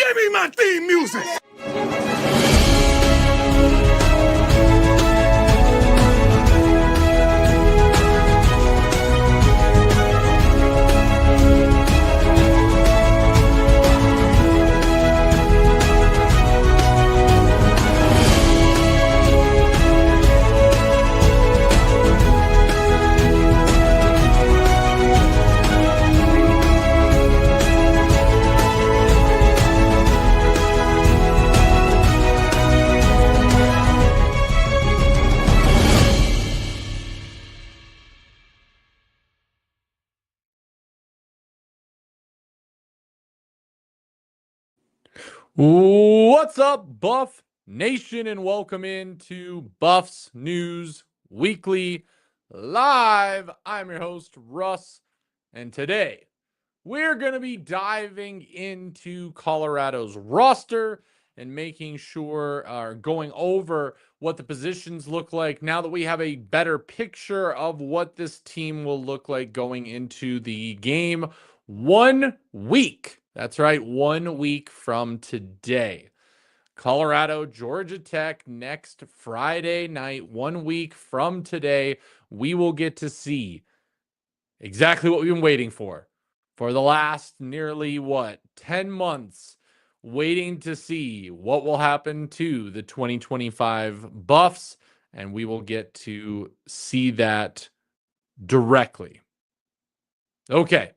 Give me my theme music! What's up, Buff Nation, and welcome into Buffs News Weekly Live. I'm your host, Russ, and today we're going to be diving into Colorado's roster and making sure, going over what the positions look like now that we have a better picture of what this team will look like going into the game 1 week. That's right, 1 week from today. Colorado, Georgia Tech next Friday night, 1 week from today. We will get to see exactly what we've been waiting for the last nearly 10 months, waiting to see what will happen to the 2025 Buffs, and we will get to see that directly. Okay.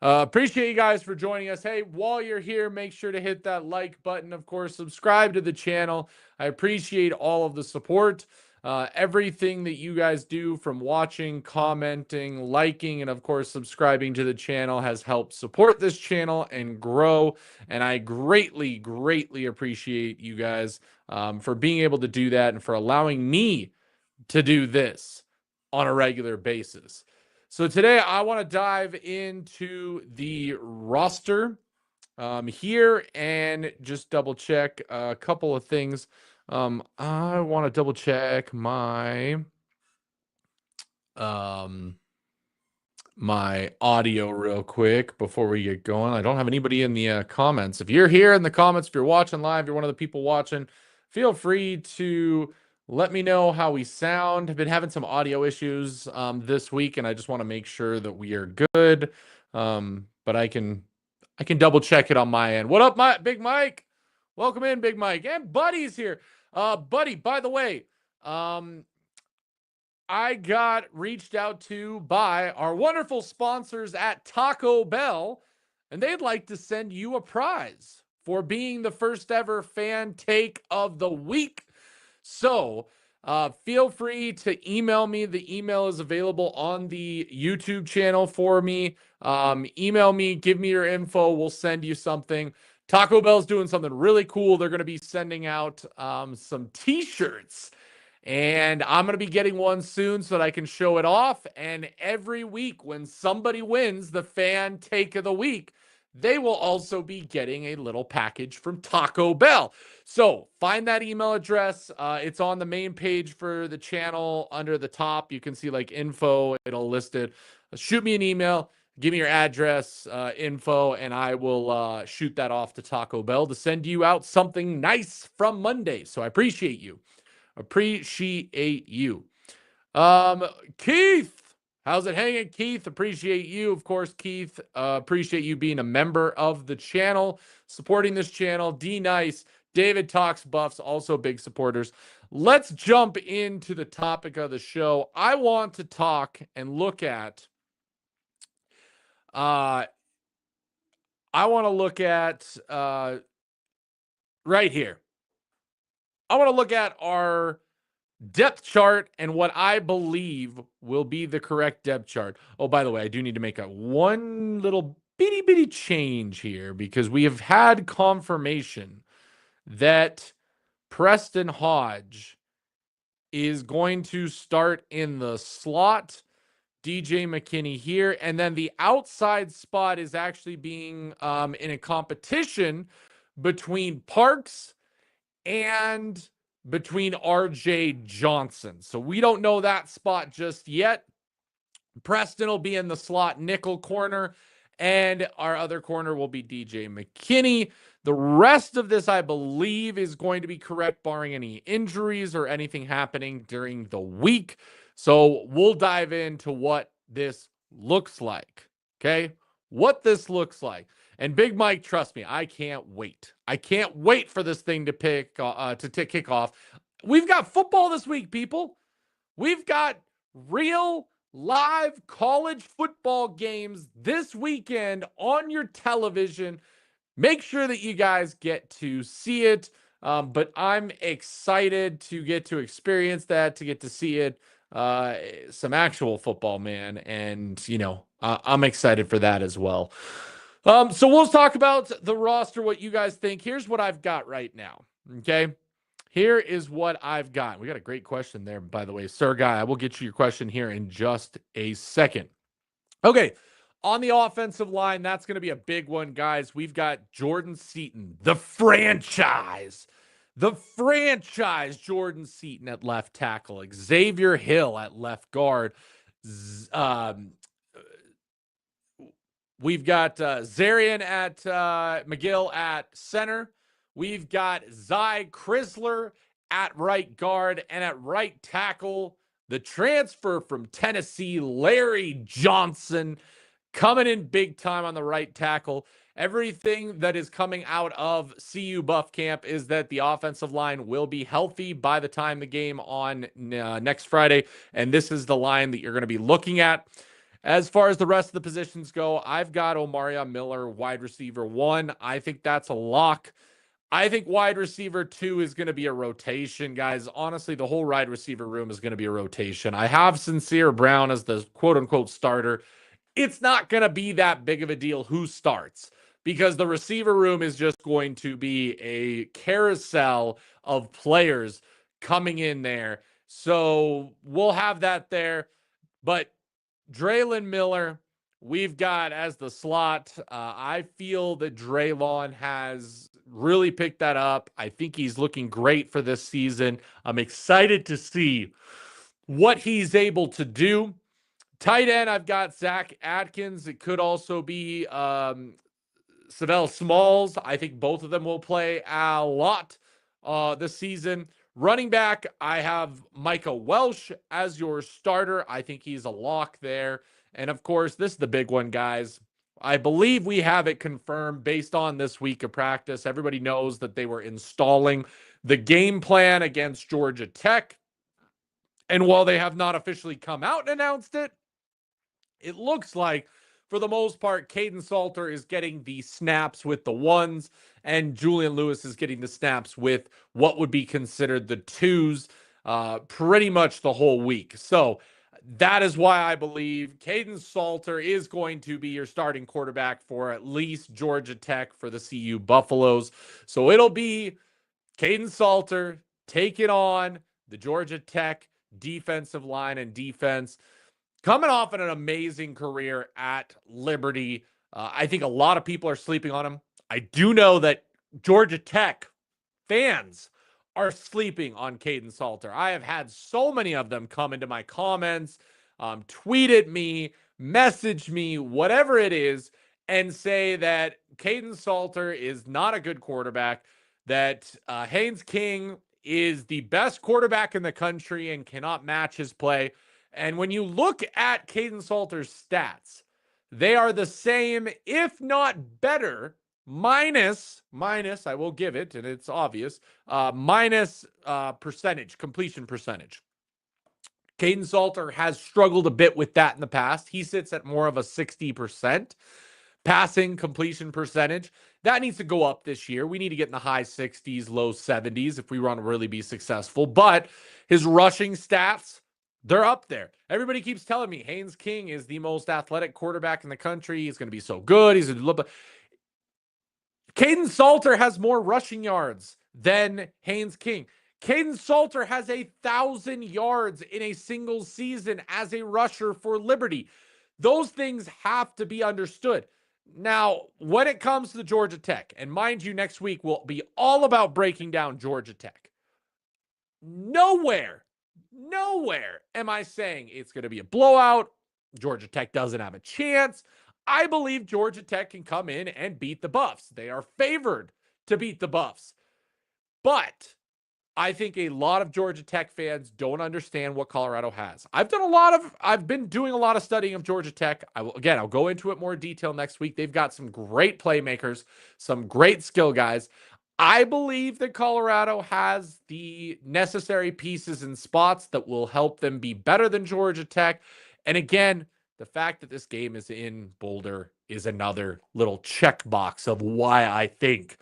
Appreciate you guys for joining us. Hey, while you're here, make sure to hit that like button. Of course, subscribe to the channel. I appreciate all of the support. Everything that you guys do, from watching, commenting, liking, and of course, subscribing to the channel, has helped support this channel and grow. And I greatly, greatly appreciate you guys for being able to do that and for allowing me to do this on a regular basis. So today I want to dive into the roster here and just double check a couple of things. I want to double check my my audio real quick before we get going. I don't have anybody in the comments. If you're here in the comments, if you're watching live, you're one of the people watching, feel free to let me know how we sound. I've been having some audio issues this week, and I just want to make sure that we are good. But I can double check it on my end. What up, Big Mike? Welcome in, Big Mike. And Buddy's here. Buddy, by the way, I got reached out to by our wonderful sponsors at Taco Bell, and they'd like to send you a prize for being the first ever fan take of the week. So feel free to email me. The email is available on the YouTube channel for me. Email me, give me your info. We'll send you something. Taco Bell's doing something really cool. They're going to be sending out some t-shirts, and I'm going to be getting one soon so that I can show it off. And every week when somebody wins the fan take of the week, they will also be getting a little package from Taco Bell. So find that email address. It's on the main page for the channel under the top. You can see like info. It'll list it. Shoot me an email. Give me your address, info, and I will shoot that off to Taco Bell to send you out something nice from Monday. So I appreciate you. Appreciate you. Keith. How's it hanging, Keith? Appreciate you. Of course, Keith, appreciate you being a member of the channel, supporting this channel. D Nice, David Talks Buffs, also big supporters. Let's jump into the topic of the show. I want to talk and look at, right here. I want to look at our depth chart and what I believe will be the correct depth chart. Oh, by the way, I do need to make one little bitty change here, because we have had confirmation that Preston Hodge is going to start in the slot, DJ McKinney here, and then the outside spot is actually being in a competition between Parks and between RJ Johnson. So we don't know that spot just yet. Preston will be in the slot nickel corner, And our other corner will be DJ McKinney. The rest of this, I believe, is going to be correct, barring any injuries or anything happening during the week. So we'll dive into what this looks like. Okay. What this looks like. And Big Mike, trust me, I can't wait. I can't wait for this thing to kick off. We've got football this week, people. We've got real live college football games this weekend on your television. Make sure that you guys get to see it. But I'm excited to get to experience that, to get to see it. Some actual football, man. And, I'm excited for that as well. So we'll talk about the roster, what you guys think. Here's what I've got right now. Okay. Here is what I've got. We got a great question there, by the way. Sir Guy, I will get you your question here in just a second. Okay. On the offensive line, that's going to be a big one, guys. We've got Jordan Seaton, the franchise Jordan Seaton at left tackle, Xavier Hill at left guard. We've got Zarian at McGill at center. We've got Zy Chrysler at right guard, and at right tackle, the transfer from Tennessee, Larry Johnson, coming in big time on the right tackle. Everything that is coming out of CU Buff Camp is that the offensive line will be healthy by the time the game on next Friday, and this is the line that you're going to be looking at. As far as the rest of the positions go, I've got Omarion Miller, wide receiver 1. I think that's a lock. I think wide receiver 2 is going to be a rotation, guys. Honestly, the whole wide receiver room is going to be a rotation. I have Sincere Brown as the quote-unquote starter. It's not going to be that big of a deal who starts, because the receiver room is just going to be a carousel of players coming in there. So we'll have that there. But Draylon Miller, we've got as the slot. I feel that Draylon has really picked that up. I think he's looking great for this season. I'm excited to see what he's able to do. Tight end, I've got Zach Atkins. It could also be Savell Smalls. I think both of them will play a lot this season. Running back, I have Micah Welsh as your starter. I think he's a lock there. And of course, this is the big one, guys. I believe we have it confirmed based on this week of practice. Everybody knows that they were installing the game plan against Georgia Tech. And while they have not officially come out and announced it, it looks like, for the most part, Kaden Salter is getting the snaps with the 1s, and Julian Lewis is getting the snaps with what would be considered the 2s pretty much the whole week. So that is why I believe Kaden Salter is going to be your starting quarterback for at least Georgia Tech for the CU Buffaloes. So it'll be Kaden Salter taking on the Georgia Tech defensive line and defense. Coming off an amazing career at Liberty, I think a lot of people are sleeping on him. I do know that Georgia Tech fans are sleeping on Kaden Salter. I have had so many of them come into my comments, tweet at me, message me, whatever it is, and say that Kaden Salter is not a good quarterback, that Haynes King is the best quarterback in the country and cannot match his play. And when you look at Kaden Salter's stats, they are the same, if not better, minus, I will give it, and it's obvious, minus completion percentage. Kaden Salter has struggled a bit with that in the past. He sits at more of a 60% passing completion percentage. That needs to go up this year. We need to get in the high 60s, low 70s if we want to really be successful. But his rushing stats, they're up there. Everybody keeps telling me Haynes King is the most athletic quarterback in the country. He's going to be so good. He's a little. Kaden Salter has more rushing yards than Haynes King. Kaden Salter has 1,000 yards in a single season as a rusher for Liberty. Those things have to be understood. Now, when it comes to Georgia Tech, and mind you, next week will be all about breaking down Georgia Tech. Nowhere am I saying it's going to be a blowout. Georgia Tech doesn't have a chance. I believe Georgia Tech can come in and beat the Buffs. They are favored to beat the Buffs. But I think a lot of Georgia Tech fans don't understand what Colorado has. I've been doing a lot of studying of Georgia Tech. I'll go into it more detail next week. They've got some great playmakers, some great skill guys. I believe that Colorado has the necessary pieces and spots that will help them be better than Georgia Tech. And again, the fact that this game is in Boulder is another little checkbox of why I think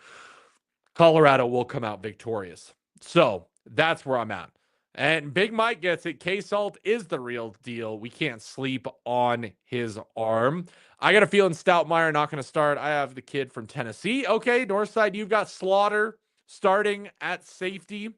Colorado will come out victorious. So that's where I'm at. And Big Mike gets it. K-Salt is the real deal. We can't sleep on his arm. I got a feeling Stoutmeyer not going to start. I have the kid from Tennessee. Okay, Northside, you've got Slaughter starting at safety.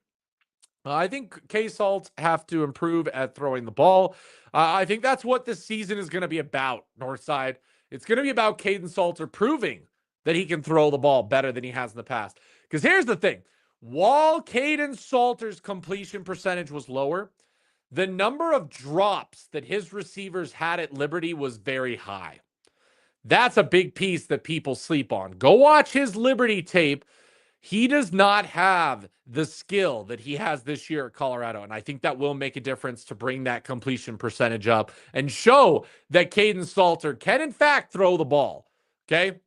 I think K-Salt have to improve at throwing the ball. I think that's what this season is going to be about, Northside. It's going to be about Kaden Salter proving that he can throw the ball better than he has in the past. Because here's the thing. While Kaden Salter's completion percentage was lower, the number of drops that his receivers had at Liberty was very high. That's a big piece that people sleep on. Go watch his Liberty tape. He does not have the skill that he has this year at Colorado. And I think that will make a difference to bring that completion percentage up and show that Kaden Salter can, in fact, throw the ball. Okay?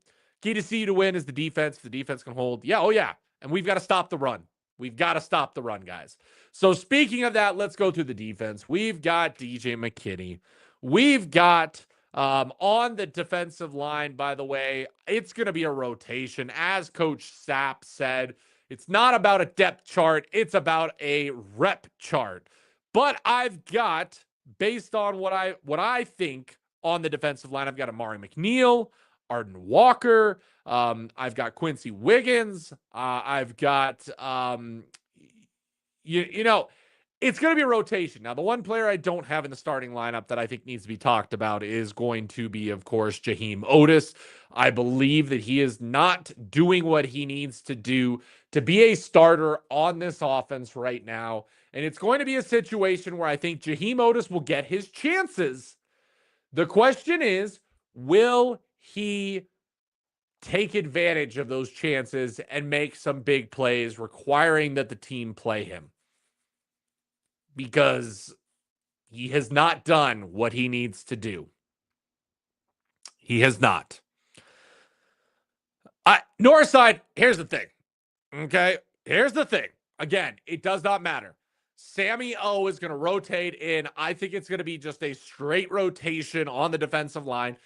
Key to see you to win is the defense. If the defense can hold. Yeah, oh yeah. And we've got to stop the run. We've got to stop the run, guys. So speaking of that, let's go through the defense. We've got DJ McKinney. We've got on the defensive line, by the way, it's going to be a rotation. As Coach Sapp said, it's not about a depth chart. It's about a rep chart. But I've got, based on what I think on the defensive line, I've got Amari McNeil, Arden Walker. I've got Quincy Wiggins. I've got, it's going to be a rotation. Now, the one player I don't have in the starting lineup that I think needs to be talked about is going to be, of course, Jaheim Otis. I believe that he is not doing what he needs to do to be a starter on this offense right now. And it's going to be a situation where I think Jaheim Otis will get his chances. The question is, will he take advantage of those chances and make some big plays requiring that the team play him? Because he has not done what he needs to do. He has not. Northside, here's the thing. Okay? Here's the thing. Again, it does not matter. Sammy O is going to rotate in. I think it's going to be just a straight rotation on the defensive line.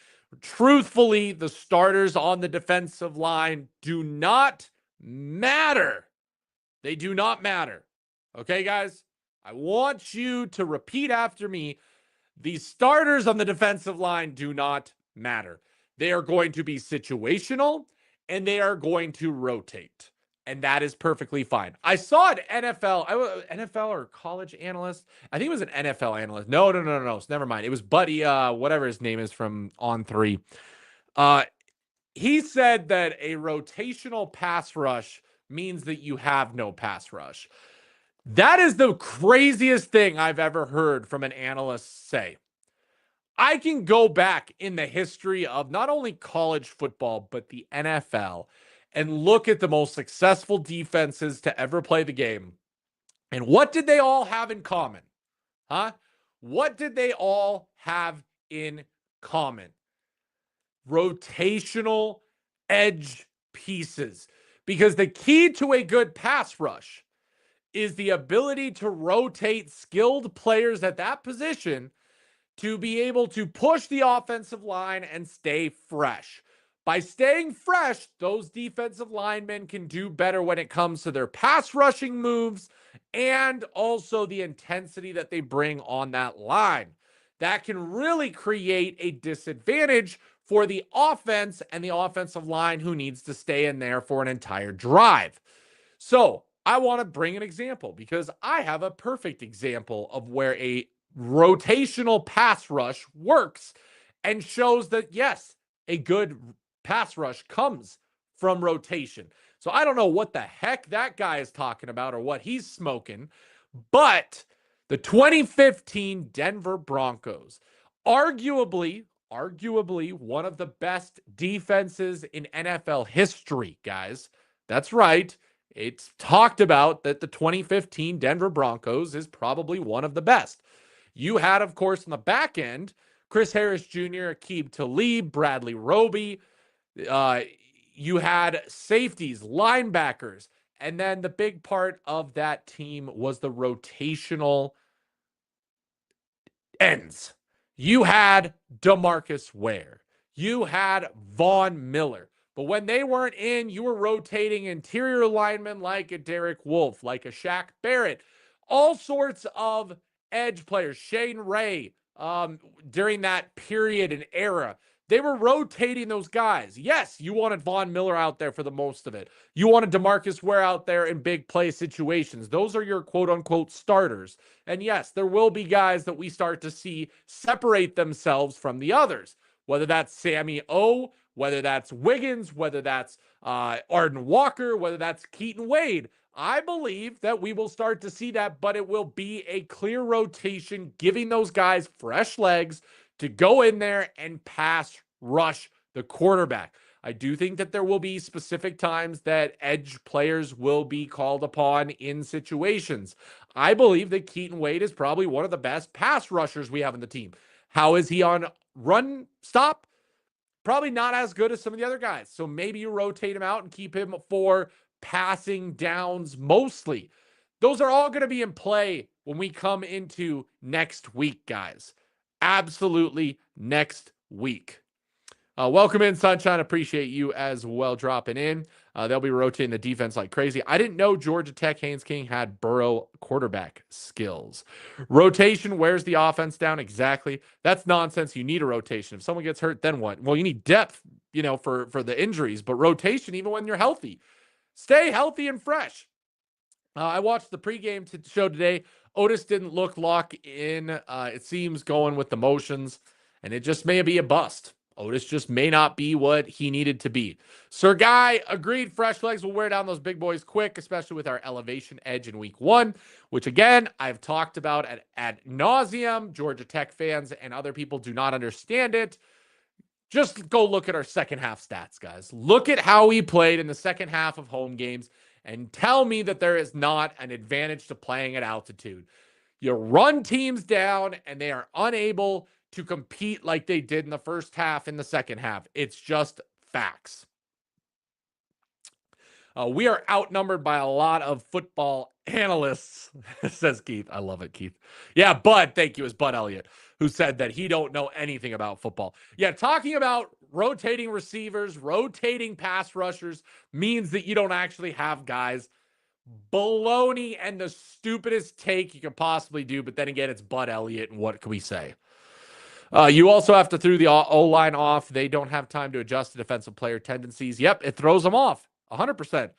Truthfully, the starters on the defensive line do not matter. They do not matter. Okay, guys? I want you to repeat after me. The starters on the defensive line do not matter. They are going to be situational and they are going to rotate. And that is perfectly fine. I saw an NFL or college analyst. I think it was an NFL analyst. No. Never mind. It was Buddy, whatever his name is from On3. He said that a rotational pass rush means that you have no pass rush. That is the craziest thing I've ever heard from an analyst say. I can go back in the history of not only college football, but the NFL and look at the most successful defenses to ever play the game. And what did they all have in common? What did they all have in common? Rotational edge pieces. Because the key to a good pass rush is the ability to rotate skilled players at that position to be able to push the offensive line and stay fresh. By staying fresh, those defensive linemen can do better when it comes to their pass rushing moves and also the intensity that they bring on that line. That can really create a disadvantage for the offense and the offensive line who needs to stay in there for an entire drive. So I want to bring an example because I have a perfect example of where a rotational pass rush works and shows that, yes, a good pass rush comes from rotation. So I don't know what the heck that guy is talking about or what he's smoking, but the 2015 Denver Broncos, arguably arguably one of the best defenses in NFL history, guys. That's right. It's talked about that the 2015 Denver Broncos is probably one of the best. You had, of course, on the back end, Chris Harris Jr., Aqib Talib, Bradley Roby. Uh, you had safeties, linebackers, and then the big part of that team was the rotational ends. You had DeMarcus Ware. You had Von Miller. But when they weren't in, you were rotating interior linemen like a Derek Wolfe, like a Shaq Barrett, all sorts of edge players, Shane Ray, during that period and era. They were rotating those guys. Yes, you wanted Von Miller out there for the most of it. You wanted DeMarcus Ware out there in big play situations. Those are your quote-unquote starters. And yes, there will be guys that we start to see separate themselves from the others, whether that's Sammy O, whether that's Wiggins, whether that's Arden Walker, whether that's Keaton Wade. I believe that we will start to see that, but it will be a clear rotation, giving those guys fresh legs to go in there and pass rush the quarterback. I do think that there will be specific times that edge players will be called upon in situations. I believe that Keaton Wade is probably one of the best pass rushers we have in the team. How is he on run stop? Probably not as good as some of the other guys. So maybe you rotate him out and keep him for passing downs mostly. Those are all going to be in play when we come into next week, guys. Absolutely next week. Welcome in, Sunshine. Appreciate you as well dropping in. They'll be rotating the defense like crazy. I didn't know Georgia Tech Haynes King had Burrow quarterback skills. Rotation wears the offense down. Exactly. That's nonsense. You need a rotation. If someone gets hurt, then what? Well, you need depth, for the injuries, but rotation, even when you're healthy. Stay healthy and fresh. I watched the pregame show today. Otis didn't look locked in. It seems going with the motions, and it just may be a bust. Otis just may not be what he needed to be. Sir Guy agreed fresh legs will wear down those big boys quick, especially with our elevation edge in week 1, which, again, I've talked about ad nauseum. Georgia Tech fans and other people do not understand it. Just go look at our second half stats, guys. Look at how we played in the second half of home games and tell me that there is not an advantage to playing at altitude. You run teams down and they are unable to compete like they did in the first half in the second half. It's just facts. We are outnumbered by a lot of football analysts, says Keith. I love it, Keith. Yeah, Bud, thank you, is Bud Elliott, who said that he don't know anything about football. Yeah, talking about rotating receivers, rotating pass rushers means that you don't actually have guys. Baloney and the stupidest take you could possibly do, but then again, it's Bud Elliott, and what can we say? You also have to throw the O-line off. They don't have time to adjust to defensive player tendencies. Yep, it throws them off 100%.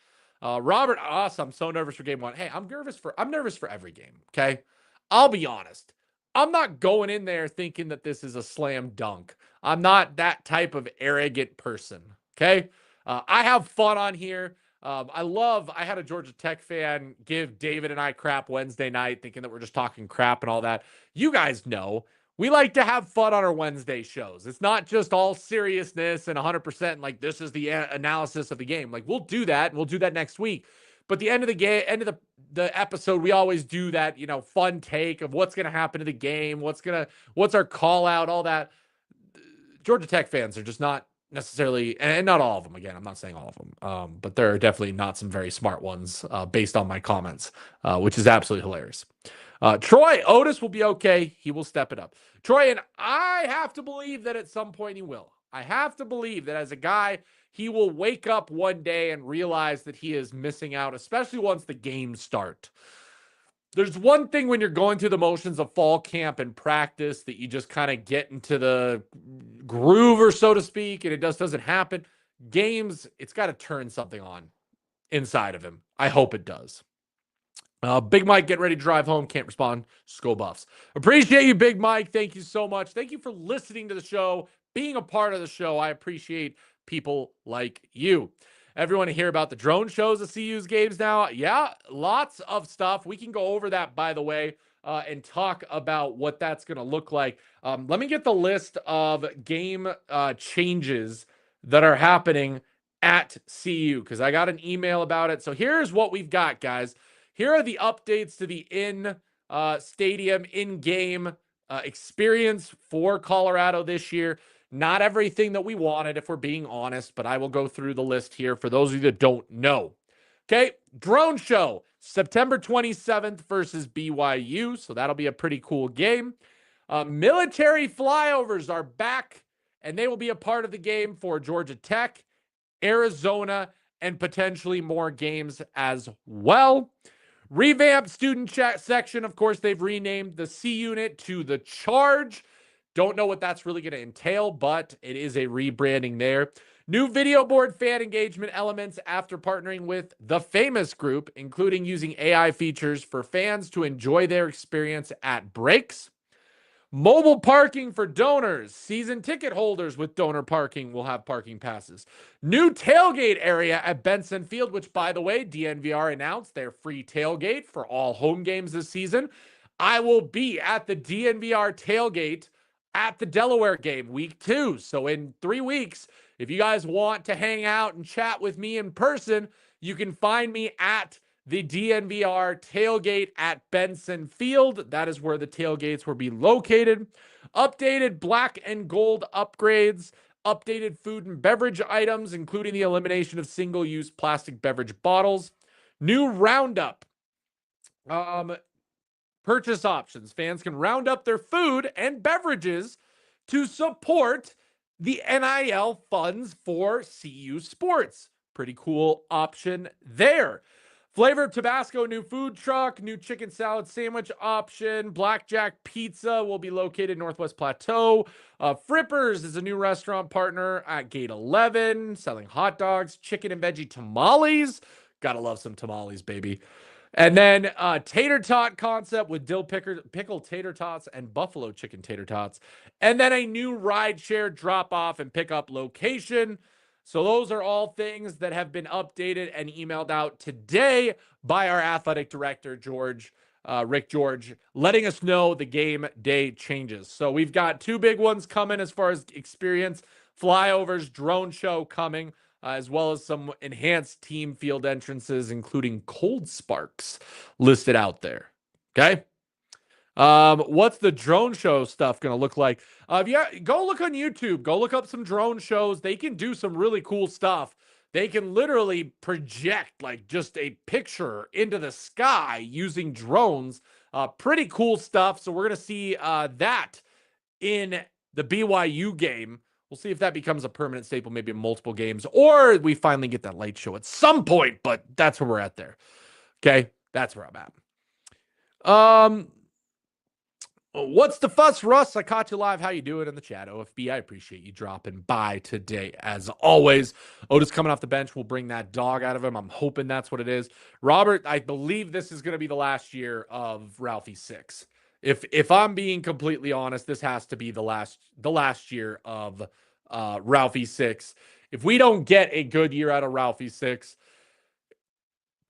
Robert I'm so nervous for game 1. Hey, I'm nervous for every game, okay? I'll be honest. I'm not going in there thinking that this is a slam dunk. I'm not that type of arrogant person, okay? I have fun on here. I had a Georgia Tech fan give David and I crap Wednesday night, thinking that we're just talking crap and all that. You guys know we like to have fun on our Wednesday shows. It's not just all seriousness and 100% like this is the analysis of the game. Like we'll do that. And we'll do that next week. But the end of the game, end of the episode, we always do that, fun take of what's going to happen to the game, what's our call out, all that. Georgia Tech fans are just not necessarily, and not all of them. Again, I'm not saying all of them, but there are definitely not some very smart ones based on my comments, which is absolutely hilarious. Troy, Otis will be okay. He will step it up. Troy, and I have to believe that at some point he will. I have to believe that as a guy, he will wake up one day and realize that he is missing out, especially once the games start. There's one thing when you're going through the motions of fall camp and practice that you just kind of get into the groove, or so to speak, and it just doesn't happen. Games, it's got to turn something on inside of him. I hope it does. Big Mike, get ready to drive home. Can't respond. Go Buffs. Appreciate you, Big Mike. Thank you so much. Thank you for listening to the show, being a part of the show. I appreciate people like you. Everyone hear about the drone shows at CU's games now? Yeah, lots of stuff. We can go over that, by the way. and talk about what that's going to look like. Let me get the list of game changes that are happening at CU because I got an email about it. So here's what we've got, guys. Here are the updates to the stadium, in-game experience for Colorado this year. Not everything that we wanted, if we're being honest, but I will go through the list here for those of you that don't know. Okay, drone show, September 27th versus BYU, so that'll be a pretty cool game. Military flyovers are back, and they will be a part of the game for Georgia Tech, Arizona, and potentially more games as well. Revamped student chat section. Of course, they've renamed the C unit to the Charge. Don't know what that's really going to entail, but it is a rebranding there. New video board fan engagement elements after partnering with The Famous Group, including using AI features for fans to enjoy their experience at breaks. Mobile parking for donors. Season ticket holders with donor parking will have parking passes. New tailgate area at Benson Field, which, by the way, DNVR announced their free tailgate for all home games this season. I will be at the DNVR tailgate at the Delaware game, week 2. So in 3 weeks, if you guys want to hang out and chat with me in person, you can find me at the DNVR tailgate at Benson Field. That is where the tailgates will be located. Updated black and gold upgrades, updated food and beverage items, including the elimination of single-use plastic beverage bottles. New roundup. Purchase options. Fans can round up their food and beverages to support the NIL funds for CU sports. Pretty cool option there. Flavor Tabasco, new food truck, new chicken salad sandwich option. Blackjack Pizza will be located Northwest Plateau. Frippers is a new restaurant partner at Gate 11, selling hot dogs, chicken and veggie tamales. Gotta love some tamales, baby. And then tater tot concept with dill pickle tater tots and buffalo chicken tater tots. And then a new rideshare drop-off and pickup location. So those are all things that have been updated and emailed out today by our athletic director, Rick George, letting us know the game day changes. So we've got 2 big ones coming as far as experience, flyovers, drone show coming, as well as some enhanced team field entrances, including cold sparks listed out there. Okay. What's the drone show stuff going to look like? Go look on YouTube. Go look up some drone shows. They can do some really cool stuff. They can literally project like just a picture into the sky using drones. Pretty cool stuff. So we're going to see that in the BYU game. We'll see if that becomes a permanent staple, maybe in multiple games, or we finally get that light show at some point, but that's where we're at there. Okay. That's where I'm at. What's the fuss, Russ? I caught you live. How you doing in the chat, OFB? I appreciate you dropping by today, as always. Otis coming off the bench will bring that dog out of him. I'm hoping that's what it is. Rrobert, I believe this is going to be the last year of Ralphie 6. If I'm being completely honest, this has to be the last year of Ralphie 6. If we don't get a good year out of Ralphie 6,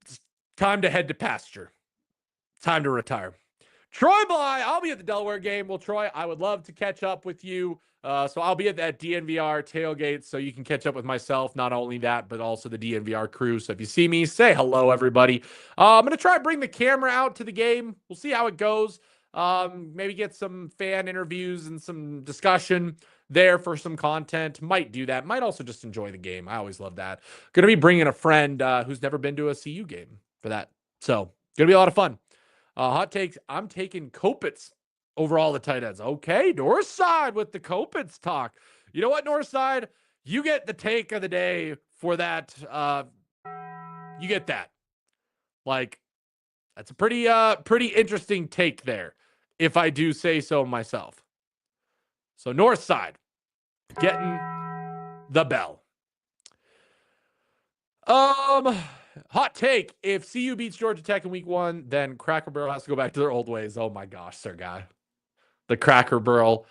it's time to head to pasture. Time to retire. Troy Bly, I'll be at the Delaware game. Well, Troy, I would love to catch up with you. So I'll be at that DNVR tailgate so you can catch up with myself. Not only that, but also the DNVR crew. So if you see me, say hello, everybody. I'm going to try to bring the camera out to the game. We'll see how it goes. Maybe get some fan interviews and some discussion there for some content. Might do that. Might also just enjoy the game. I always love that. Going to be bringing a friend who's never been to a CU game for that. So going to be a lot of fun. Hot takes. I'm taking Kopitz over all the tight ends. Okay, Northside with the Kopitz talk. You know what, Northside? You get the take of the day for that. You get that. Like, that's a pretty interesting take there, if I do say so myself. So Northside getting the bell. Hot take. If CU beats Georgia Tech in week 1, then Cracker Barrel has to go back to their old ways. Oh my gosh, sir guy. The Cracker Barrel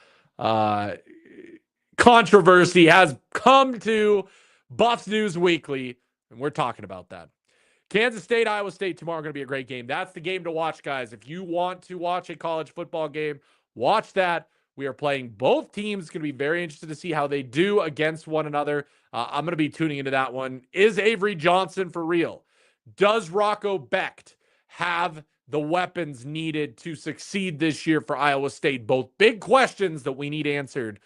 controversy has come to Buffs News Weekly, and we're talking about that. Kansas State, Iowa State tomorrow going to be a great game. That's the game to watch, guys. If you want to watch a college football game, watch that. We are playing both teams. It's going to be very interesting to see how they do against one another. I'm going to be tuning into that one. Is Avery Johnson for real? Does Rocco Becht have the weapons needed to succeed this year for Iowa State? Both big questions that we need answered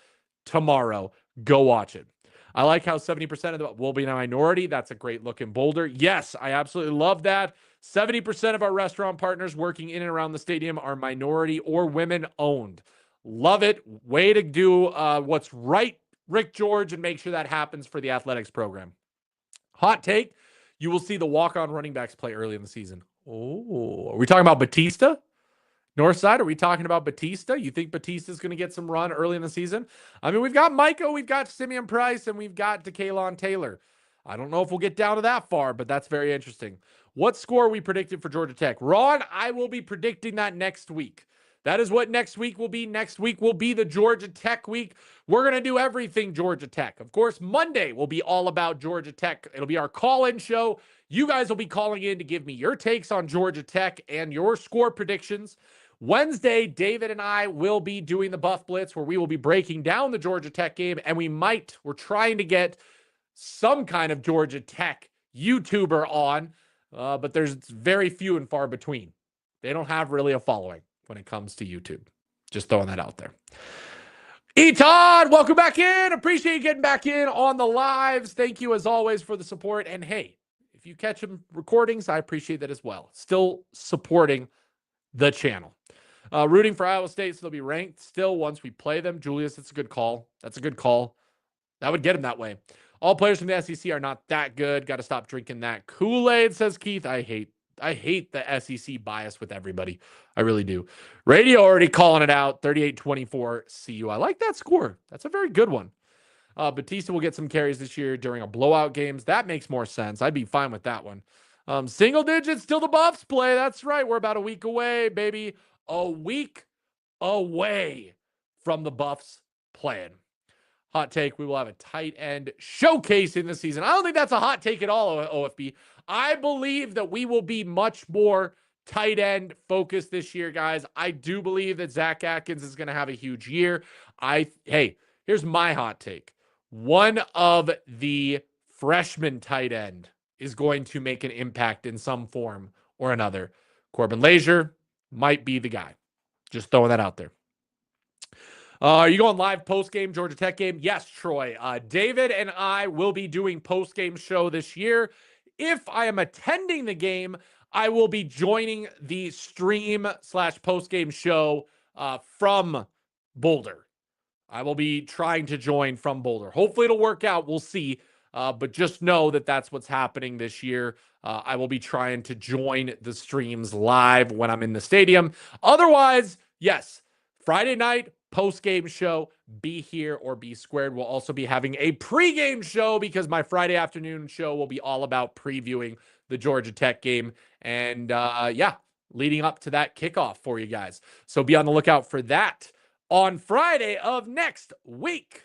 tomorrow. Go watch it. I like how 70% of the will be a minority. That's a great look in Boulder. Yes, I absolutely love that. 70% of our restaurant partners working in and around the stadium are minority or women owned. Love it. Way to do what's right, Rick George, and make sure that happens for the athletics program. Hot take, you will see the walk-on running backs play early in the season. Oh, are we talking about Batista? Northside, are we talking about Batista? You think Batista's going to get some run early in the season? I mean, we've got Micah, we've got Simeon Price, and we've got DeKalon Taylor. I don't know if we'll get down to that far, but that's very interesting. What score we predicted for Georgia Tech? Ron, I will be predicting that next week. That is what next week will be. Next week will be the Georgia Tech week. We're going to do everything Georgia Tech. Of course, Monday will be all about Georgia Tech. It'll be our call-in show. You guys will be calling in to give me your takes on Georgia Tech and your score predictions. Wednesday, David and I will be doing the Buff Blitz, where we will be breaking down the Georgia Tech game, and we're trying to get some kind of Georgia Tech YouTuber on, but there's very few and far between. They don't have really a following when it comes to YouTube. Just throwing that out there. Eton, welcome back in. Appreciate you getting back in on the lives. Thank you as always for the support. And hey, if you catch them recordings, I appreciate that as well. Still supporting the channel. Rooting for Iowa State, so they'll be ranked still once we play them. Julius, that's a good call. That's a good call. That would get him that way. All players from the SEC are not that good. Got to stop drinking that Kool-Aid, says Keith. I hate the SEC bias with everybody. I really do. Radio already calling it out. 38-24 CU. I like that score. That's a very good one. Batista will get some carries this year during a blowout games. That makes more sense. I'd be fine with that one. Single digits till the Buffs play. That's right. We're about a week away, baby. A week away from the Buffs playing. Hot take, we will have a tight end showcase in the season. I don't think that's a hot take at all, OFB. I believe that we will be much more tight end focused this year, guys. I do believe that Zach Atkins is going to have a huge year. Hey, here's my hot take. One of the freshman tight end is going to make an impact in some form or another. Corbin Lazier might be the guy. Just throwing that out there. Are you going live post-game Georgia Tech game? Yes, Troy. David and I will be doing post-game show this year. If I am attending the game, I will be joining the stream/post-game show from Boulder. I will be trying to join from Boulder. Hopefully it'll work out. We'll see. But just know that that's what's happening this year. I will be trying to join the streams live when I'm in the stadium. Otherwise, yes, Friday night, post-game show, be here or be squared. We'll also be having a pregame show because my Friday afternoon show will be all about previewing the Georgia Tech game. And leading up to that kickoff for you guys. So be on the lookout for that on Friday of next week.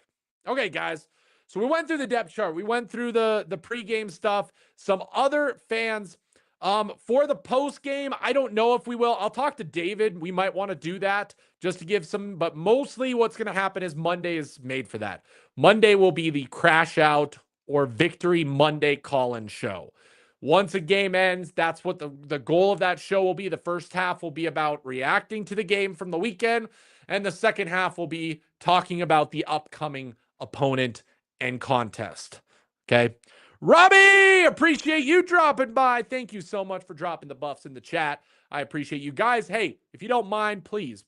Okay, guys. So we went through the depth chart. We went through the pregame stuff. Some other fans for the postgame, I don't know if we will. I'll talk to David. We might want to do that just to give some, but mostly what's going to happen is Monday is made for that. Monday will be the crash out or victory Monday call-in show. Once a game ends, that's what the goal of that show will be. The first half will be about reacting to the game from the weekend, and the second half will be talking about the upcoming opponent and contest. Okay. Robbie, appreciate you dropping by. Thank you so much for dropping the buffs in the chat. I appreciate you guys. Hey, if you don't mind, please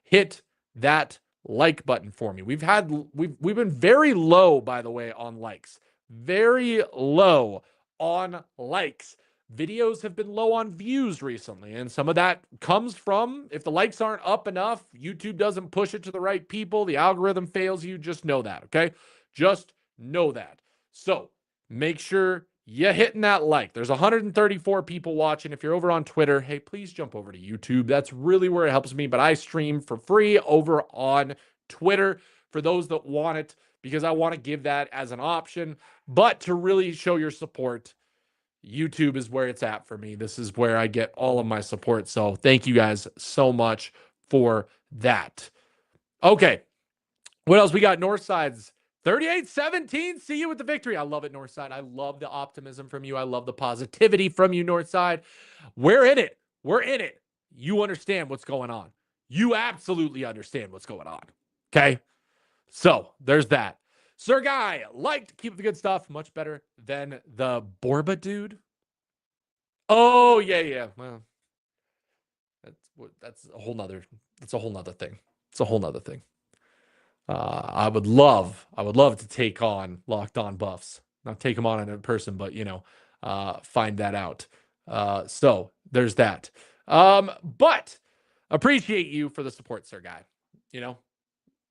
hit that like button for me. We've been very low, by the way, on likes. Very low on likes. Videos have been low on views recently, and some of that comes from if the likes aren't up enough, YouTube doesn't push it to the right people, the algorithm fails you. Just know that, okay? Just know that. So make sure you're hitting that like. There's 134 people watching. If you're over on Twitter, hey, please jump over to YouTube. That's really where it helps me, but I stream for free over on Twitter for those that want it, because I want to give that as an option. But to really show your support, YouTube is where it's at for me. This is where I get all of my support. So thank you guys so much for that. Okay. What else we got? Northside's 38-17. See you with the victory. I love it, Northside. I love the optimism from you. I love the positivity from you, Northside. We're in it. We're in it. You understand what's going on. You absolutely understand what's going on. Okay? So there's that. Sir Guy, liked Keep the Good Stuff. Much better than the Borba dude. Oh, yeah. Well, that's a whole nother thing. It's a whole nother thing. I would love to take on Locked On Buffs. Not take them on in person, but find that out. So there's that. But appreciate you for the support, Sir Guy.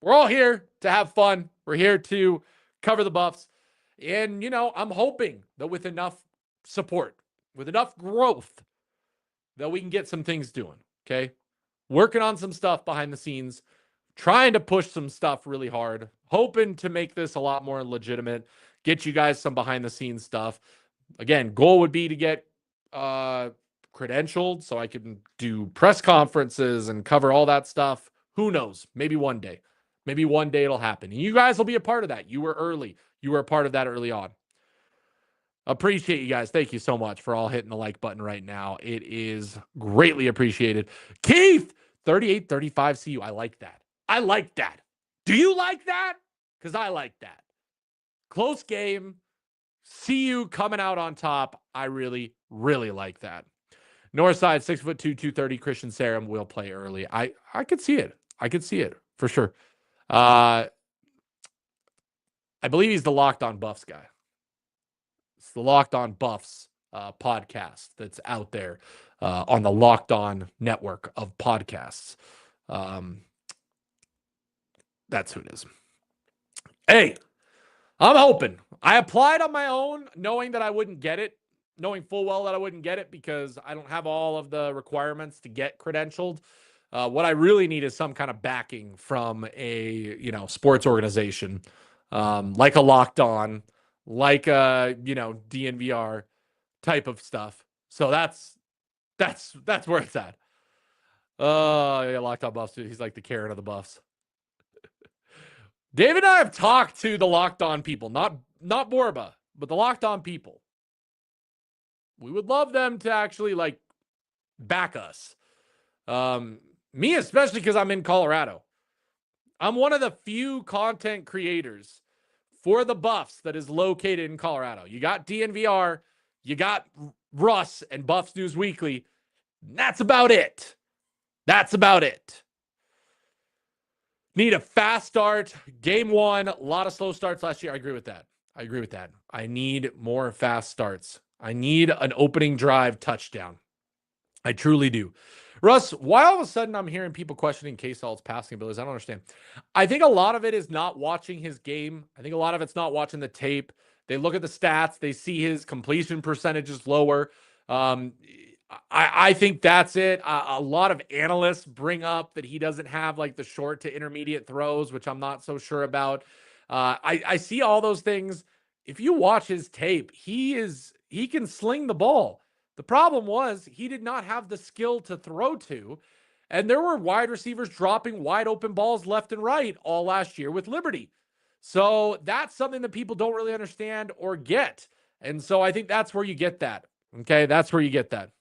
We're all here to have fun. We're here to cover the Buffs. And, I'm hoping that with enough support, with enough growth, that we can get some things doing. Okay. Working on some stuff behind the scenes, trying to push some stuff really hard, hoping to make this a lot more legitimate, get you guys some behind the scenes stuff. Again, goal would be to get credentialed so I can do press conferences and cover all that stuff. Who knows? Maybe one day. Maybe one day it'll happen. And you guys will be a part of that. You were early. You were a part of that early on. Appreciate you guys. Thank you so much for all hitting the like button right now. It is greatly appreciated. Keith, 38-35 CU. I like that. I like that. Do you like that? Because I like that. Close game. CU coming out on top. I really, really like that. Northside, 6'2", 230. Christian Sarum will play early. I could see it. I could see it for sure. I believe he's the Locked On Buffs guy. It's the Locked On Buffs podcast that's out there on the Locked On network of podcasts. That's who it is. Hey, I'm hoping. I applied on my own, knowing that I wouldn't get it, knowing full well that I wouldn't get it because I don't have all of the requirements to get credentialed. What I really need is some kind of backing from a sports organization, like a Locked On, like a DNVR type of stuff. So that's where it's at. Yeah, Locked On Buffs. He's like the Karen of the Buffs. Dave and I have talked to the Locked On people, not Borba, but the Locked On people. We would love them to actually back us. Me especially because I'm in Colorado. I'm one of the few content creators for the Buffs that is located in Colorado. You got DNVR, you got Russ and Buffs News Weekly. That's about it. That's about it. Need a fast start. Game one, a lot of slow starts last year. I agree with that. I need more fast starts. I need an opening drive touchdown. I truly do. Russ, why all of a sudden I'm hearing people questioning K-Salt's passing abilities? I don't understand. I think a lot of it is not watching his game. I think a lot of it's not watching the tape. They look at the stats. They see his completion percentage is lower. I think that's it. A lot of analysts bring up that he doesn't have the short to intermediate throws, which I'm not so sure about. I see all those things. If you watch his tape, he can sling the ball. The problem was he did not have the skill to throw to, and there were wide receivers dropping wide open balls left and right all last year with Liberty. So that's something that people don't really understand or get. And so I think that's where you get that. Okay, that's where you get that.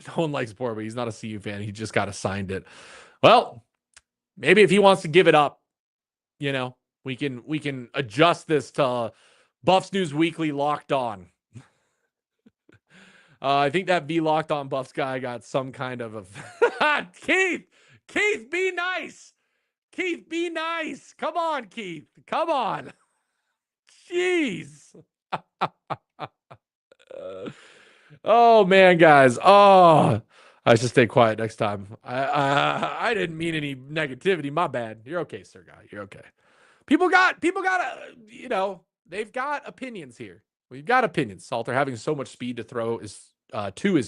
No one likes Borba. He's not a CU fan. He just got assigned it. Well, maybe if he wants to give it up, we can adjust this to Buffs News Weekly Locked On. I think that V Locked On Buffs guy got some kind of a Keith, be nice. Keith, be nice. Come on, Keith. Come on. Jeez. Oh man, guys. Oh, I should stay quiet next time. I didn't mean any negativity. My bad. You're okay, Sir Guy. You're okay. People got they've got opinions here. We've got opinions. Salter having so much speed to throw is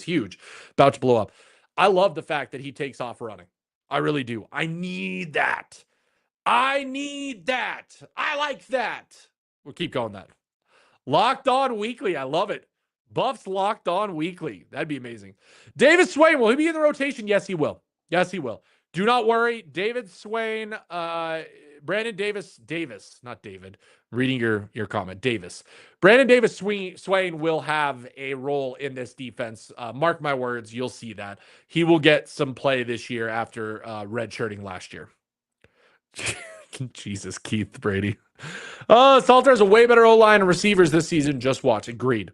huge. About to blow up. I love the fact that he takes off running. I really do. I need that. I like that. We'll keep going that. Locked On Weekly. I love it. Buffs locked on weekly. That'd be amazing. David Swain, will he be in the rotation? Yes, he will. Yes, he will. Do not worry. David Swain, Brandon Davis, not David. Reading your comment, Davis. Brandon Davis Swain will have a role in this defense. Mark my words, you'll see that. He will get some play this year after redshirting last year. Jesus, Keith Brady. Salter has a way better O-line and receivers this season. Just watch. Agreed.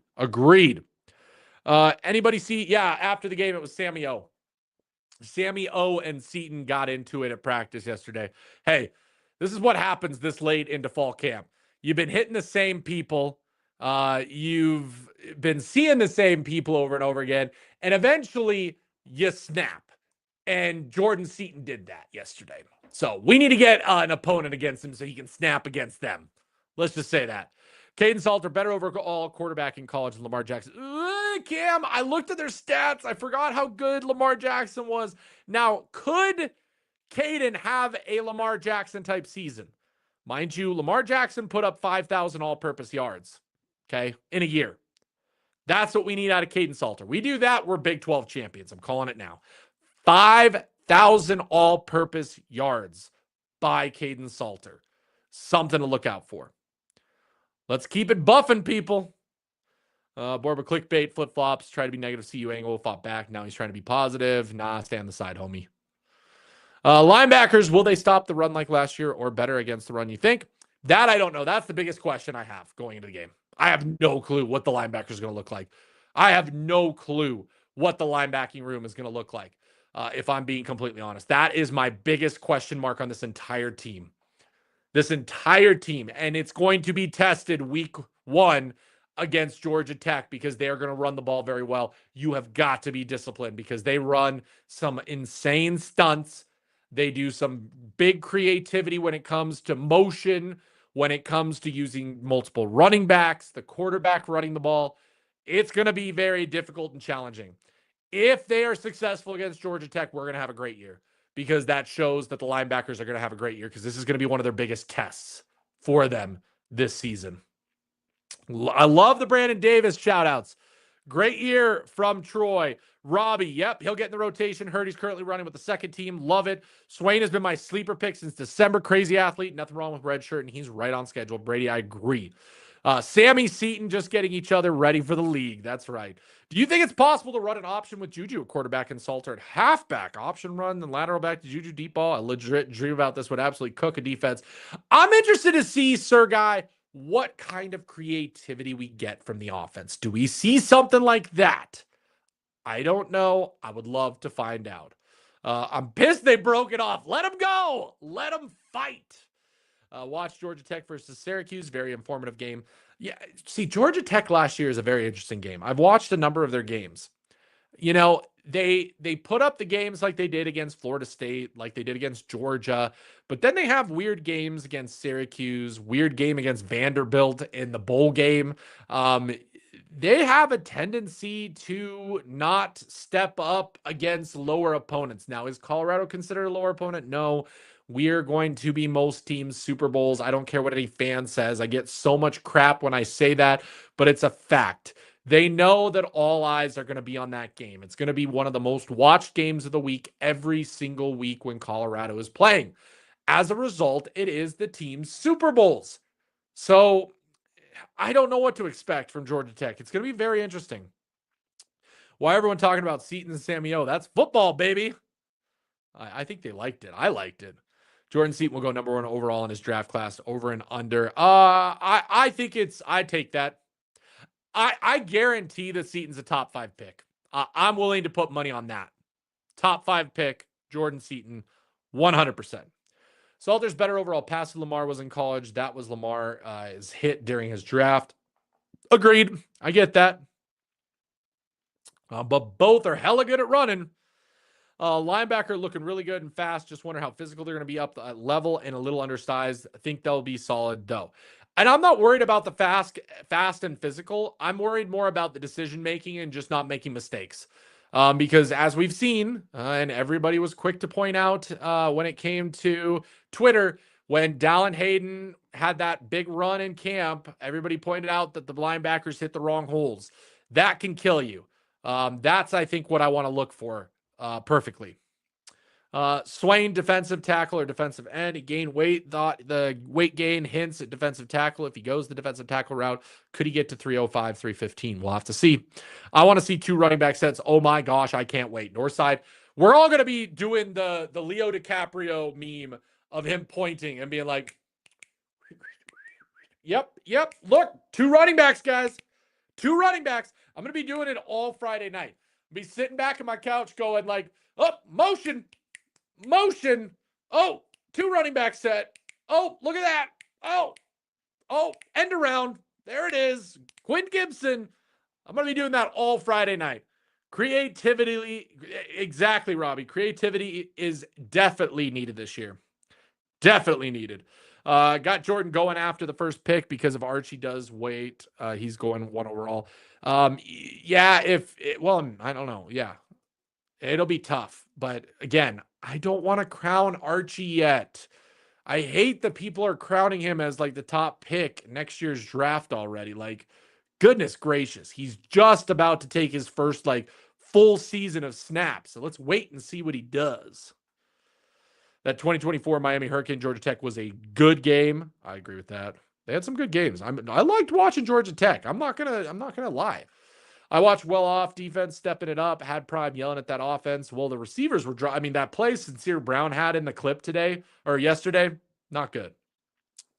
Anybody see? Yeah, after the game, it was Sammy O. Sammy O and Seton got into it at practice yesterday. Hey, this is what happens this late into fall camp. You've been hitting the same people. You've been seeing the same people over and over again. And eventually you snap. And Jordan Seton did that yesterday. So we need to get an opponent against him so he can snap against them. Let's just say that. Kaden Salter, better overall quarterback in college than Lamar Jackson. Cam, I looked at their stats. I forgot how good Lamar Jackson was. Now, could Kaden have a Lamar Jackson type season? Mind you, Lamar Jackson put up 5,000 all-purpose yards, okay, in a year. That's what we need out of Kaden Salter. We do that, we're Big 12 champions. I'm calling it now. 5,000 all-purpose yards by Kaden Salter. Something to look out for. Let's keep it buffing, people. Borba clickbait, flip-flops, try to be negative. CU angle, fought back. Now he's trying to be positive. Nah, stay on the side, homie. Linebackers, will they stop the run like last year or better against the run, you think? That I don't know. That's the biggest question I have going into the game. I have no clue what the linebacker is going to look like. I have no clue what the linebacking room is going to look like, if I'm being completely honest. That is my biggest question mark on this entire team. And it's going to be tested week 1 against Georgia Tech because they are going to run the ball very well. You have got to be disciplined because they run some insane stunts. They do some big creativity when it comes to motion, when it comes to using multiple running backs, the quarterback running the ball. It's going to be very difficult and challenging. If they are successful against Georgia Tech, we're going to have a great year because that shows that the linebackers are going to have a great year because this is going to be one of their biggest tests for them this season. I love the Brandon Davis shout-outs. Great year from Troy. Robbie, yep, he'll get in the rotation. Heard he's currently running with the second team. Love it. Swain has been my sleeper pick since December. Crazy athlete. Nothing wrong with redshirt, and he's right on schedule. Brady, I agree. Sammy Seton just getting each other ready for the league. That's right. Do you think it's possible to run an option with Juju at quarterback and Salter at halfback? Option run, then lateral back to Juju deep ball. I legit dream about this. Would absolutely cook a defense. I'm interested to see, Sir Guy, what kind of creativity we get from the offense. Do we see something like that? I don't know. I would love to find out. I'm pissed they broke it off. Let them go. Let them fight. Watch Georgia Tech versus Syracuse. Very informative game. Yeah, see, Georgia Tech last year is a very interesting game. I've watched a number of their games. You know, they put up the games like they did against Florida State, like they did against Georgia, but then they have weird games against Syracuse, weird game against Vanderbilt in the bowl game. They have a tendency to not step up against lower opponents. Now, is Colorado considered a lower opponent? No. We're going to be most teams' Super Bowls. I don't care what any fan says. I get so much crap when I say that, but it's a fact. They know that all eyes are going to be on that game. It's going to be one of the most watched games of the week every single week when Colorado is playing. As a result, it is the team's Super Bowls. So I don't know what to expect from Georgia Tech. It's going to be very interesting. Why everyone talking about Seton and Sammy O? That's football, baby. I think they liked it. I liked it. Jordan Seton will go number 1 overall in his draft class, over and under. I think I take that. I guarantee that Seton's a top 5 pick. I'm willing to put money on that. Top 5 pick, Jordan Seton, 100%. Salter's better overall pass than Lamar was in college. That was Lamar's hit during his draft. Agreed. I get that. But both are hella good at running. Linebacker looking really good and fast. Just wonder how physical they're going to be up at level and a little undersized. I think they'll be solid though. And I'm not worried about the fast and physical. I'm worried more about the decision making and just not making mistakes. Because as we've seen, and everybody was quick to point out when it came to Twitter, when Dallin Hayden had that big run in camp, everybody pointed out that the linebackers hit the wrong holes. That can kill you. That's, I think, what I want to look for perfectly. Swain, defensive tackle or defensive end. He gained weight. Thought the weight gain hints at defensive tackle. If he goes the defensive tackle route, could he get to 305, 315? We'll have to see. I want to see 2 running back sets. Oh my gosh, I can't wait. Northside, we're all going to be doing the Leo DiCaprio meme of him pointing and being like, yep, look, 2 running backs, guys. 2 running backs. I'm going to be doing it all Friday night. Be sitting back on my couch going like, oh, motion. Oh, 2 running back set. Oh, look at that. Oh, end around. There it is. Quinn Gibson. I'm going to be doing that all Friday night. Creativity. Exactly, Robbie. Creativity is definitely needed this year. Definitely needed. Got Jordan going after the first pick because of Archie does wait. He's going 1 overall. Yeah, I don't know. Yeah, it'll be tough. But again, I don't want to crown Archie yet. I hate that people are crowning him as like the top pick next year's draft already. Like, goodness gracious. He's just about to take his first like full season of snaps. So let's wait and see what he does. That 2024 Miami Hurricane Georgia Tech was a good game. I agree with that. They had some good games. I liked watching Georgia Tech. I'm not gonna lie. I watched well off defense stepping it up, had Prime yelling at that offense. Well, the receivers were that play Sincere Brown had in the clip today or yesterday, not good.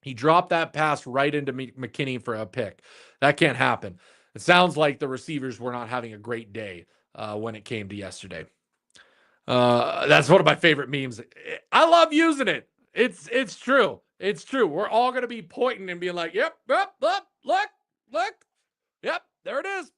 He dropped that pass right into McKinney for a pick. That can't happen. It sounds like the receivers were not having a great day when it came to yesterday. That's one of my favorite memes. I love using it. It's true. It's true. We're all going to be pointing and being like, yep, look. Yep, there it is.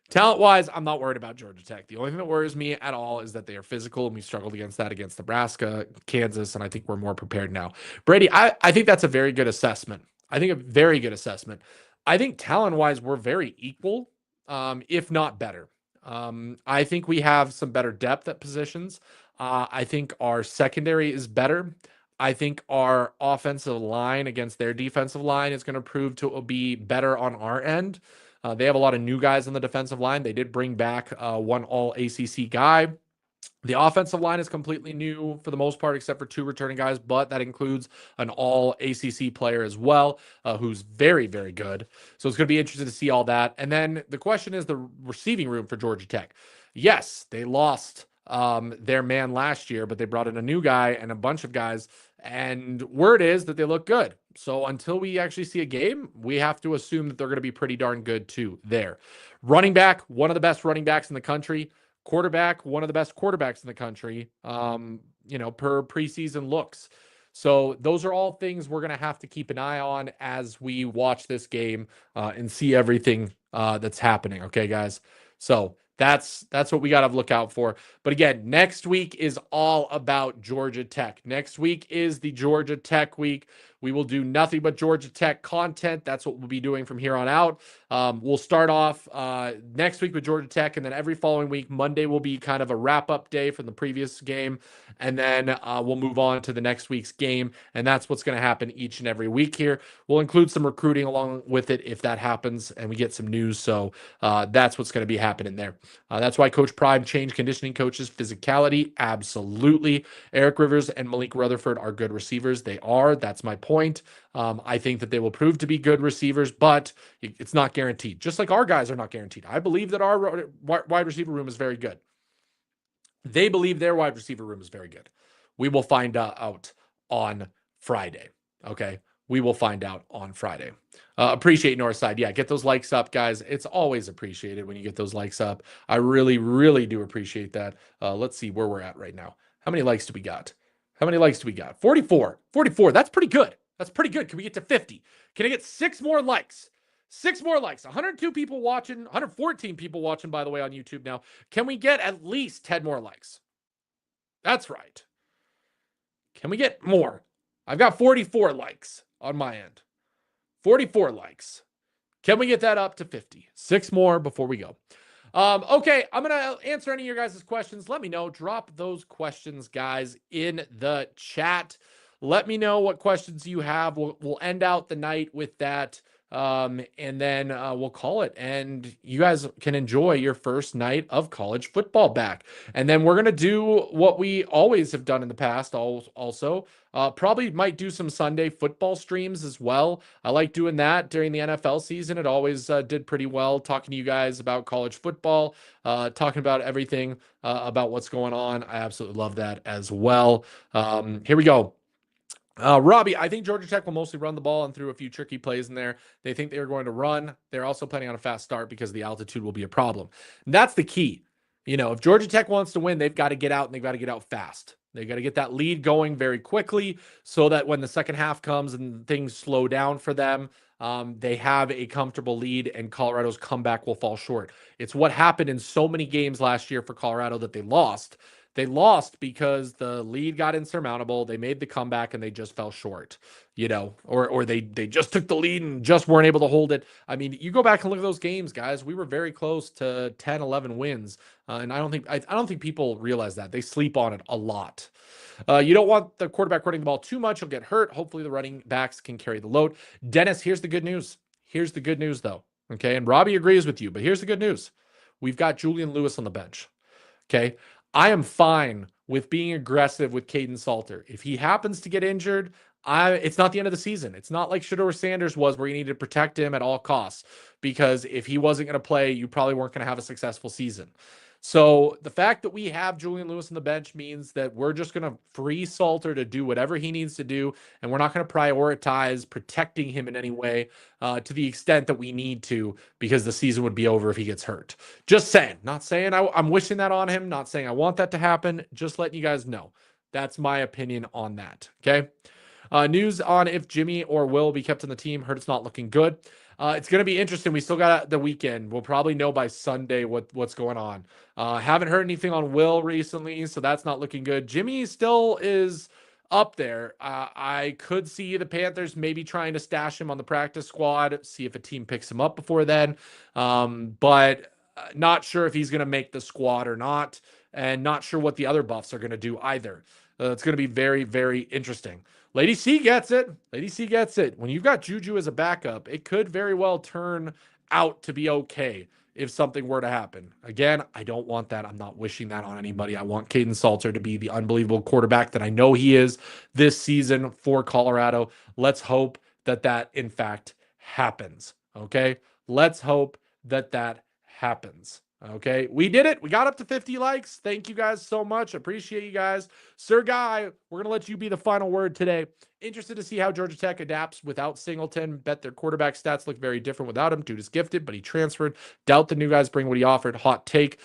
Talent-wise, I'm not worried about Georgia Tech. The only thing that worries me at all is that they are physical, and we struggled against that against Nebraska, Kansas, and I think we're more prepared now. Brady, I think that's a very good assessment. I think talent-wise, we're very equal, if not better. I think we have some better depth at positions. I think our secondary is better. I think our offensive line against their defensive line is going to prove to be better on our end. They have a lot of new guys on the defensive line. They did bring back one all ACC guy. The offensive line is completely new for the most part, except for 2 returning guys, but that includes an all ACC player as well, who's very, very good. So it's going to be interesting to see all that. And then the question is the receiving room for Georgia Tech. Yes, they lost their man last year, but they brought in a new guy and a bunch of guys. And word is that they look good. So until we actually see a game, we have to assume that they're going to be pretty darn good too there. Running back, one of the best running backs in the country. Quarterback, one of the best quarterbacks in the country, per preseason looks. So those are all things we're going to have to keep an eye on as we watch this game and see everything that's happening. Okay, guys. So that's what we got to look out for. But again, next week is all about Georgia Tech. Next week is the Georgia Tech week. We will do nothing but Georgia Tech content. That's what we'll be doing from here on out. We'll start off next week with Georgia Tech, and then every following week, Monday will be kind of a wrap-up day from the previous game, and then we'll move on to the next week's game, and that's what's going to happen each and every week here. We'll include some recruiting along with it if that happens, and we get some news, so that's what's going to be happening there. That's why Coach Prime changed conditioning coaches. Physicality, absolutely. Eric Rivers and Malik Rutherford are good receivers. They are. That's my point. I think that they will prove to be good receivers, but it's not guaranteed. Just like our guys are not guaranteed. I believe that our wide receiver room is very good. They believe their wide receiver room is very good. We will find out on Friday. Okay. We will find out on Friday. Appreciate Northside. Yeah, get those likes up, guys. It's always appreciated when you get those likes up. I really, really do appreciate that. Let's see where we're at right now. How many likes do we got? 44. 44. That's pretty good. Can we get to 50? Can I get 6 more likes? 6 more likes. 102 people watching, 114 people watching, by the way, on YouTube now. Can we get at least 10 more likes? That's right. Can we get more? I've got 44 likes on my end. 44 likes. Can we get that up to 50? 6 more before we go. Okay, I'm going to answer any of your guys' questions. Let me know. Drop those questions, guys, in the chat. Let me know what questions you have. We'll end out the night with that And then we'll call it. And you guys can enjoy your first night of college football back. And then we're going to do what we always have done in the past also. Probably might do some Sunday football streams as well. I like doing that during the NFL season. It always did pretty well talking to you guys about college football, talking about everything about what's going on. I absolutely love that as well. Here we go. Robbie, I think Georgia Tech will mostly run the ball and threw a few tricky plays in there. They think they are going to run. They're also planning on a fast start because the altitude will be a problem. And that's the key. If Georgia Tech wants to win, they've got to get out, and they've got to get out fast. They got to get that lead going very quickly so that when the second half comes and things slow down for them, they have a comfortable lead, and Colorado's comeback will fall short. It's what happened in so many games last year for Colorado that they lost. They lost because the lead got insurmountable. They made the comeback and they just fell short, or they just took the lead and just weren't able to hold it. I mean, you go back and look at those games, guys. We were very close to 10, 11 wins. And I don't think people realize that. They sleep on it a lot. You don't want the quarterback running the ball too much. He'll get hurt. Hopefully the running backs can carry the load. Dennis, here's the good news. Here's the good news, though. Okay. And Robbie agrees with you, but here's the good news. We've got Julian Lewis on the bench. Okay. I am fine with being aggressive with Kaden Salter. If he happens to get injured, it's not the end of the season. It's not like Shedeur Sanders was, where you need to protect him at all costs, because if he wasn't going to play, you probably weren't going to have a successful season. So the fact that we have Julian Lewis on the bench means that we're just going to free Salter to do whatever he needs to do, and we're not going to prioritize protecting him in any way to the extent that we need to, because the season would be over if he gets hurt. Just saying. Not saying I'm wishing that on him. Not saying I want that to happen. Just letting you guys know. That's my opinion on that. Okay. News on if Jimmy or Will be kept on the team. Heard it's not looking good. It's going to be interesting. We still got the weekend. We'll probably know by Sunday what's going on. Haven't heard anything on Will recently, so that's not looking good. Jimmy still is up there. I could see the Panthers maybe trying to stash him on the practice squad, see if a team picks him up before then. But not sure if he's going to make the squad or not, and not sure what the other Buffs are going to do either. It's going to be very, very interesting. Lady C gets it. Lady C gets it. When you've got Juju as a backup, it could very well turn out to be okay if something were to happen. Again, I don't want that. I'm not wishing that on anybody. I want Kaden Salter to be the unbelievable quarterback that I know he is this season for Colorado. Let's hope that in fact happens. Okay? Let's hope that happens. Okay, we did it. We got up to 50 likes. Thank you guys so much. Appreciate you guys. Sir Guy, we're going to let you be the final word today. Interested to see how Georgia Tech adapts without Singleton. Bet their quarterback stats look very different without him. Dude is gifted, but he transferred. Doubt the new guys bring what he offered. Hot take.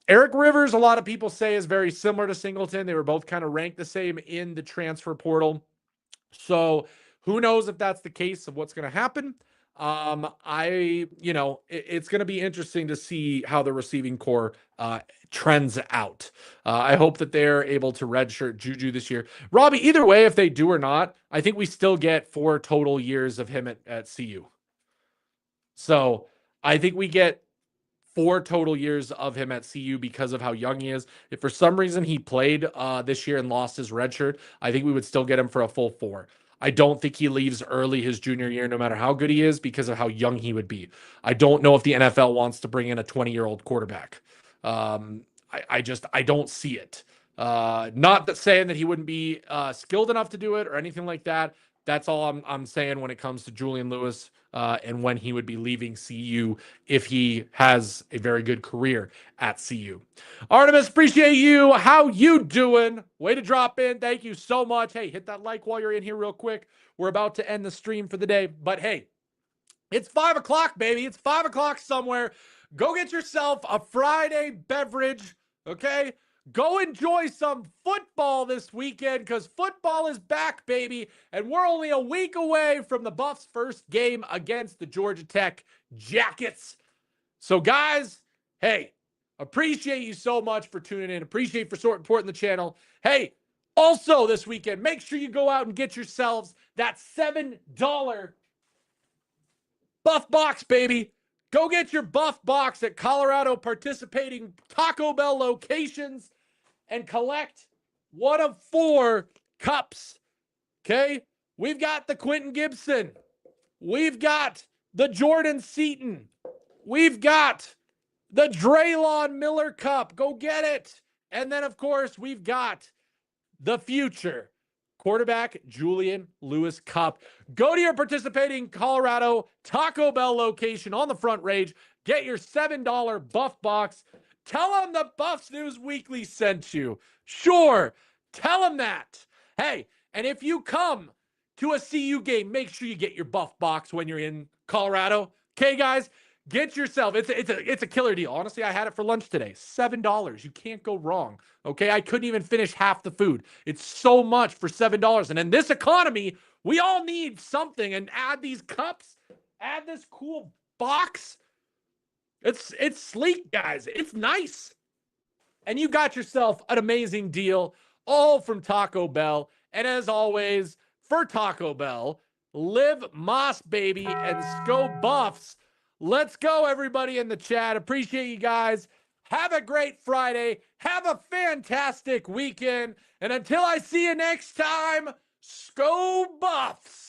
Eric Rivers, a lot of people say, is very similar to Singleton. They were both kind of ranked the same in the transfer portal. So who knows if that's the case of what's going to happen. It's going to be interesting to see how the receiving core trends out. I hope that they're able to redshirt Juju this year. Robbie, either way, if they do or not, I think we still get 4 total years of him at CU. So I think we get 4 total years of him at CU because of how young he is. If for some reason he played this year and lost his red shirt, I think we would still get him for a full 4. I don't think he leaves early his junior year, no matter how good he is, because of how young he would be. I don't know if the NFL wants to bring in a 20-year-old quarterback. I don't see it. Not that saying that he wouldn't be skilled enough to do it or anything like that. That's all I'm saying when it comes to Julian Lewis and when he would be leaving CU if he has a very good career at CU. Artemis, appreciate you. How you doing? Way to drop in. Thank you so much. Hey, hit that like while you're in here real quick. We're about to end the stream for the day. But hey, it's 5 o'clock, baby. It's 5 o'clock somewhere. Go get yourself a Friday beverage, okay? Go enjoy some football this weekend, because football is back, baby. And we're only a week away from the Buffs' first game against the Georgia Tech Jackets. So, guys, hey, appreciate you so much for tuning in. Appreciate you for supporting the channel. Hey, also this weekend, make sure you go out and get yourselves that $7 Buff Box, baby. Go get your Buff Box at Colorado participating Taco Bell locations and collect one of 4 cups. Okay? We've got the Quentin Gibson. We've got the Jordan Seaton. We've got the Draylon Miller Cup. Go get it. And then, of course, we've got the future quarterback Julian Lewis Cup. Go to your participating Colorado Taco Bell location on the Front Range. Get your $7 Buff Box. Tell them the Buffs News Weekly sent you. Sure, tell them that. Hey, and if you come to a CU game, make sure you get your Buff Box when you're in Colorado. Okay, guys? Get yourself, it's a killer deal. Honestly, I had it for lunch today. $7. You can't go wrong. Okay, I couldn't even finish half the food. It's so much for $7. And in this economy, we all need something. And add these cups, add this cool box. It's sleek, guys. It's nice. And you got yourself an amazing deal, all from Taco Bell. And as always, for Taco Bell, live Moss, baby, and Sco Buffs. Let's go, everybody in the chat. Appreciate you guys. Have a great Friday. Have a fantastic weekend. And until I see you next time, Sco Buffs.